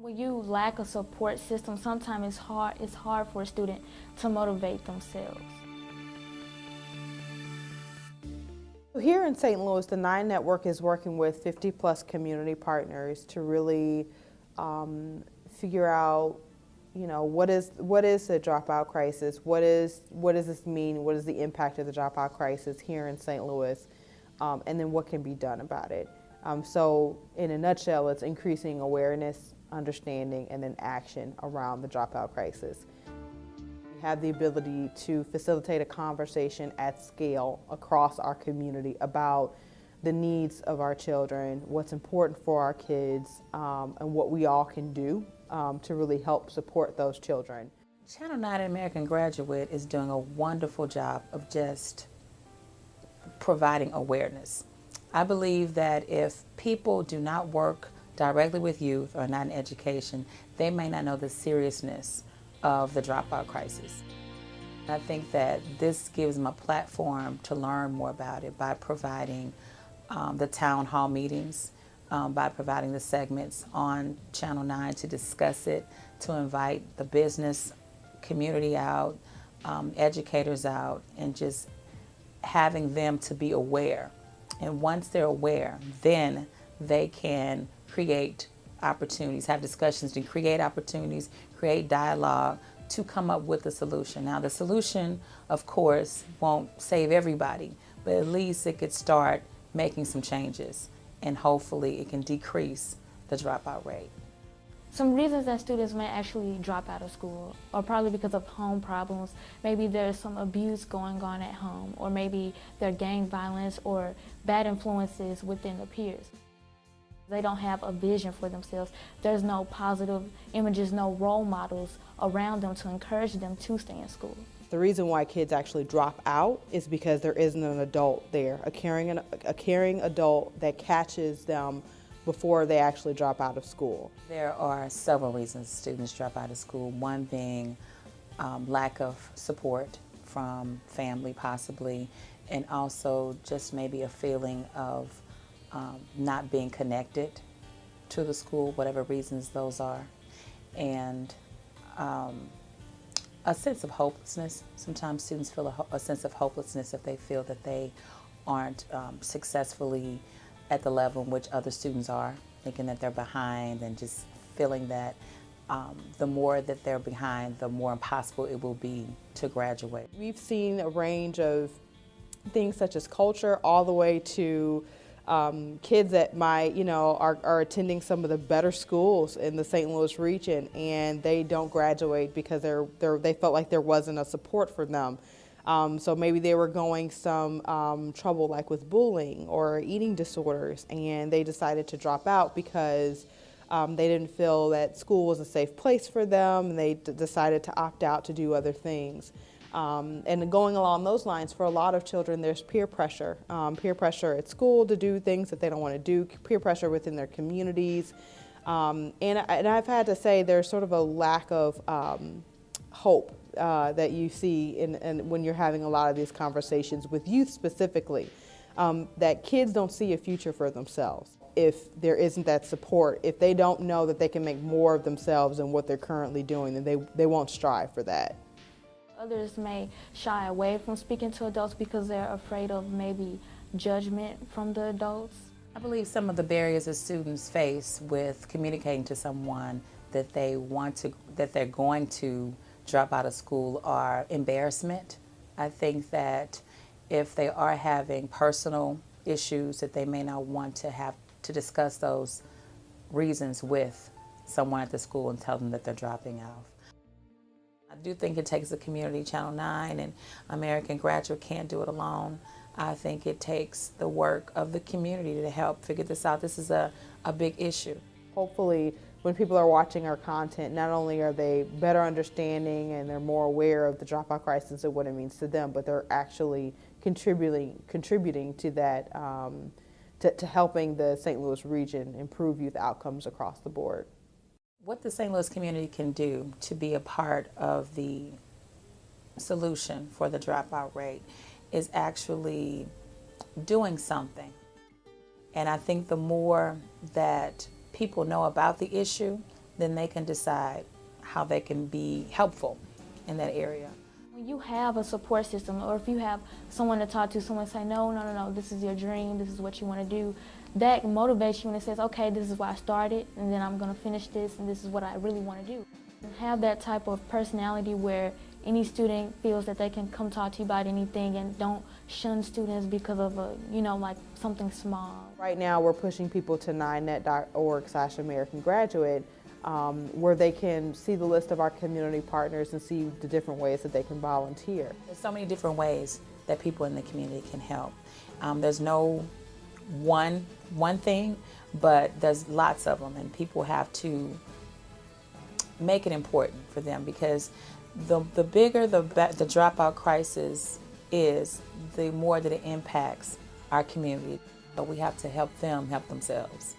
When you lack a support system, sometimes it's hard for a student to motivate themselves. Here in St. Louis, the 9 Network is working with 50+ community partners to really figure out, what is the dropout crisis? What does this mean? What is the impact of the dropout crisis here in St. Louis? And then what can be done about it? So in a nutshell, it's increasing awareness, understanding, and then action around the dropout crisis. We have the ability to facilitate a conversation at scale across our community about the needs of our children, what's important for our kids, and what we all can do to really help support those children. Channel 9 American Graduate is doing a wonderful job of just providing awareness. I believe that if people do not work directly with youth or not in education, they may not know the seriousness of the dropout crisis. I think that this gives them a platform to learn more about it by providing the town hall meetings, by providing the segments on Channel 9 to discuss it, to invite the business community out, educators out, and just having them to be aware. And once they're aware, then they can create opportunities, have discussions to create opportunities, create dialogue to come up with a solution. Now, the solution, of course, won't save everybody, but at least it could start making some changes, and hopefully it can decrease the dropout rate. Some reasons that students may actually drop out of school are probably because of home problems. Maybe there's some abuse going on at home, or maybe there's gang violence or bad influences within the peers. They don't have a vision for themselves. There's no positive images, no role models around them to encourage them to stay in school. The reason why kids actually drop out is because there isn't an adult there, a caring adult that catches them before they actually drop out of school. There are several reasons students drop out of school, one being lack of support from family possibly, and also just maybe a feeling of not being connected to the school, whatever reasons those are, and a sense of hopelessness. Sometimes students feel a sense of hopelessness if they feel that they aren't successfully at the level in which other students are, thinking that they're behind, and just feeling that the more that they're behind, the more impossible it will be to graduate. We've seen a range of things such as culture, all the way to kids that are attending some of the better schools in the St. Louis region, and they don't graduate because they felt like there wasn't a support for them. So maybe they were going some trouble, like with bullying or eating disorders, and they decided to drop out because they didn't feel that school was a safe place for them, and they decided to opt out to do other things. And going along those lines, for a lot of children, there's peer pressure at school to do things that they don't want to do, peer pressure within their communities. And I've had to say there's sort of a lack of hope that you see when you're having a lot of these conversations with youth specifically, that kids don't see a future for themselves if there isn't that support. If they don't know that they can make more of themselves than what they're currently doing, then they won't strive for that. Others may shy away from speaking to adults because they're afraid of maybe judgment from the adults. I believe some of the barriers that students face with communicating to someone that they're going to drop out of school are embarrassment. I think that if they are having personal issues, that they may not want to have to discuss those reasons with someone at the school and tell them that they're dropping out. I do think it takes a community. Channel 9 and American Graduate can't do it alone. I think it takes the work of the community to help figure this out. This is a big issue. Hopefully, when people are watching our content, not only are they better understanding and they're more aware of the dropout crisis and what it means to them, but they're actually contributing to that, to helping the St. Louis region improve youth outcomes across the board. What the St. Louis community can do to be a part of the solution for the dropout rate is actually doing something. And I think the more that people know about the issue, then they can decide how they can be helpful in that area. When you have a support system, or if you have someone to talk to, someone say, no, this is your dream, this is what you want to do, that motivates you and it says, okay, this is why I started, and then I'm going to finish this, and this is what I really want to do. And have that type of personality where any student feels that they can come talk to you about anything and don't shun students because of like something small. Right now we're pushing people to 9net.org/American Graduate, where they can see the list of our community partners and see the different ways that they can volunteer. There's so many different ways that people in the community can help. There's no one thing, but there's lots of them, and people have to make it important for them, because the bigger the dropout crisis is, the more that it impacts our community. But we have to help them help themselves.